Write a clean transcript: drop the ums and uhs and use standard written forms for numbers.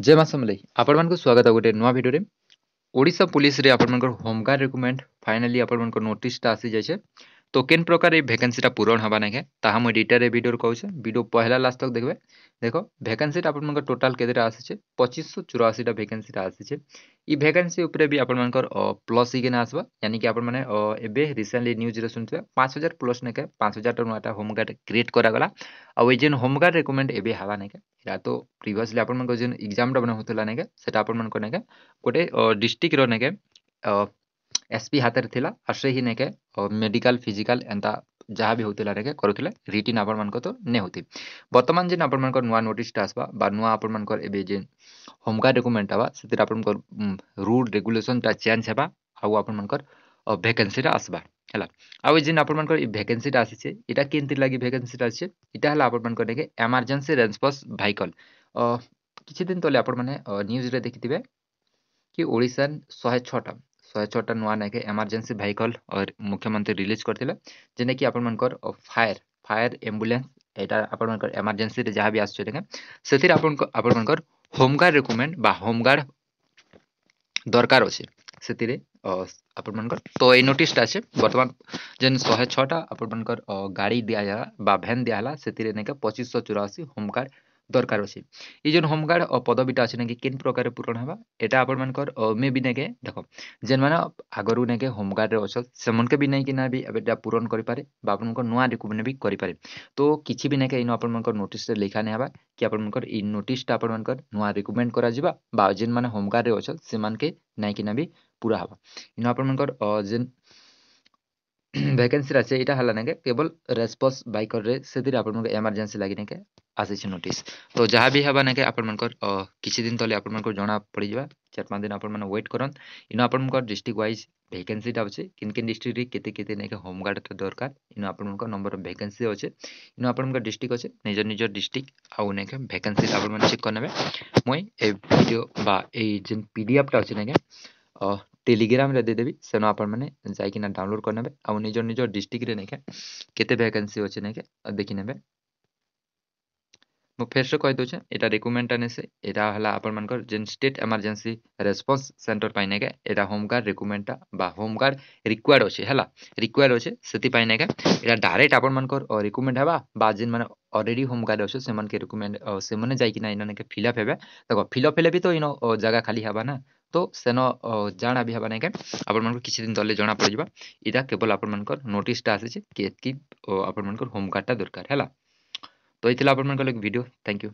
जय मां समलेई आपण मानक स्वागत है गोटे नुआ भिडियो रे ओडिशा पुलिस रे आपण मानकर होमगार्ड रिक्रुटमेंट फाइनली आपण मानकर नोटिस ता आसी जाय छे तो केन प्रकार ए वैकेंसी ता पूरण हबा नाके ताहा म डिटेल रे वीडियो कहू छे वीडियो पहला लास्ट तक देखबे देखो वैकेंसी ता आपण मानकर टोटल केतेटा आसी छे 2584 टा वैकेंसी ता आसी छे ई वैकेंसी ऊपर भी आपण मानकर प्लस ही केना आसबा यानी कि आपण माने एबे रिसेंटली न्यूज रे सुनथे 5000 प्लस नाके 5000 टा नुआटा होमगार्ड क्रिएट करा गला आ ओइ जेन होमगार्ड रिक्रुटमेंट एबे हबा नाके या तो प्रीवियसली आपण मानकर जेन एग्जाम टा बना होतला नाके सेटा आपण मानकर नाके गोटे डिस्ट्रिक्ट रो नाके एसपी हाथ थिला आर से ही नेके मेडिकल फिजिकल एंता जहाँ भी होतिला नेके करुथिले रिटिन आपण मानक तो ने होती वर्तमान जेन आपण मानकर नुआ नोटिस टा आसबा बा नुआ आपण मानकर एबे जेन होमगार्ड डॉक्यूमेंट आबा सेतिर आपण मानकर रूल रेगुलेशन ता चेंज हेबा आउ आपण मानकर वैकेंसी टा आसबा हला आउ जेन आपण मानकर ई वैकेंसी टा आसीचे इटा केनतिर लागि वैकेंसी टा आछे इटा हला आपण मानकर नेके इमरजेंसी रेस्पॉन्स व्हीकल किछि दिन तले आपण माने न्यूज रे देखिथिबे कि ओडिसा 106 टा नुआ नाके इमरजेंसी व्हीकल और मुख्यमंत्री रिलीज करथिले जेने कि आपण मानकर फायर एम्बुलेंस एटा आपण मानकर इमरजेंसी रे जहाँ भी आछे देखे सेतिर आपण मानकर होमगार्ड रिक्रुटमेंट बा होमगार्ड दरकार अछि सेतिरे आपण मानकर तो ए नोटिस ता আছে वर्तमान जेन 106 टा आपण मानकर गाड़ी दिया जाला बा वैन दिया होला सेतिरे नेके 2584 होमगार्ड दरकार अछि ई जेन होमगार्ड पदवीटा अछि नेके केन प्रकार पूरण हबा एटा आपण मानकर मे भी नेके देखो जेन माने आगरु नेके होमगार्ड रे अछल सेमन के भी नै कि ना भी एटा पूरण करि पारे बा आपण मानकर नुआ रिक्रुटमेंट भी करि पारे तो किछि भी नेके इन आपण मानकर नोटिस रे लिखा नै हबा कि आपण मानकर ई नोटिस टा आपण मानकर नुआ रिक्रुटमेंट करा जिबा बा जेन माने होमगार्ड रे अछल सेमान के नै कि ना भी पूरा हबा इन आपण मानकर जेन वैकेंसी আছে এটা হলা নাকি কেবল রেসপন্স বাইকর রে সেদিন আপন মনকে এমার্জেন্সি লাগি নাকি আসিছে নোটিস তো যাহা भी হবা নাকি আপন মনकर किछि दिन तले आपन मनको जणा पड़ी जिबा 4-5 दिन आपन माने वेट करन इनो आपन मनको डिस्ट्रिक्ट वाइज वैकेंसी ता अछि किन किन डिस्ट्रिक्ट रे केते केते नेके होमगार्ड त दरकार इनो आपन मनको नंबर ऑफ वैकेंसी अछि इनो आपन मनको डिस्ट्रिक्ट अछि निज निज डिस्ट्रिक्ट आउ नेके वैकेंसी आपन माने चेक करनेबे মই ए वीडियो बा ए जिन पीडीएफ ता अछि नेके टेलीग्राम रे दे देबी सेनो आपन माने जाई किना डाउनलोड करनेबे आ निज निज डिस्ट्रिक्ट रे नेके केते वैकेंसी अछि नेके देखि नेबे मु फेर से कहि दउ छै एटा रिक्रुटमेंट आने से एटा हला आपन मानकर जेन स्टेट इमरजेंसी रेस्पॉन्स सेंटर पाइ नेके एटा होमगार्ड रिक्रुटमेंट बा होमगार्ड रिक्वायर्ड अछि हला रिक्वायर्ड अछि सेति पाइ नेके एटा डायरेक्ट आपन मानकर रिक्रुटमेंट हबा बा जेन माने ऑलरेडी होमगार्ड अछि से मन के रिक्रुटमेंट से माने जाई किना इना नेके फिलअप हेबे देखो फिलअप हेले भी तो इनो जगह खाली हबा ना तो सेनो जाना भी हबा नेके आपन मानकर किछि दिन तले जणा पड़ जिबा इटा केवल आपन मानकर नोटिस ता आसी कि एतकी आपन मानकर होमगार्ड ता दरकार हला तो ये आपण मन वीडियो थैंक यू।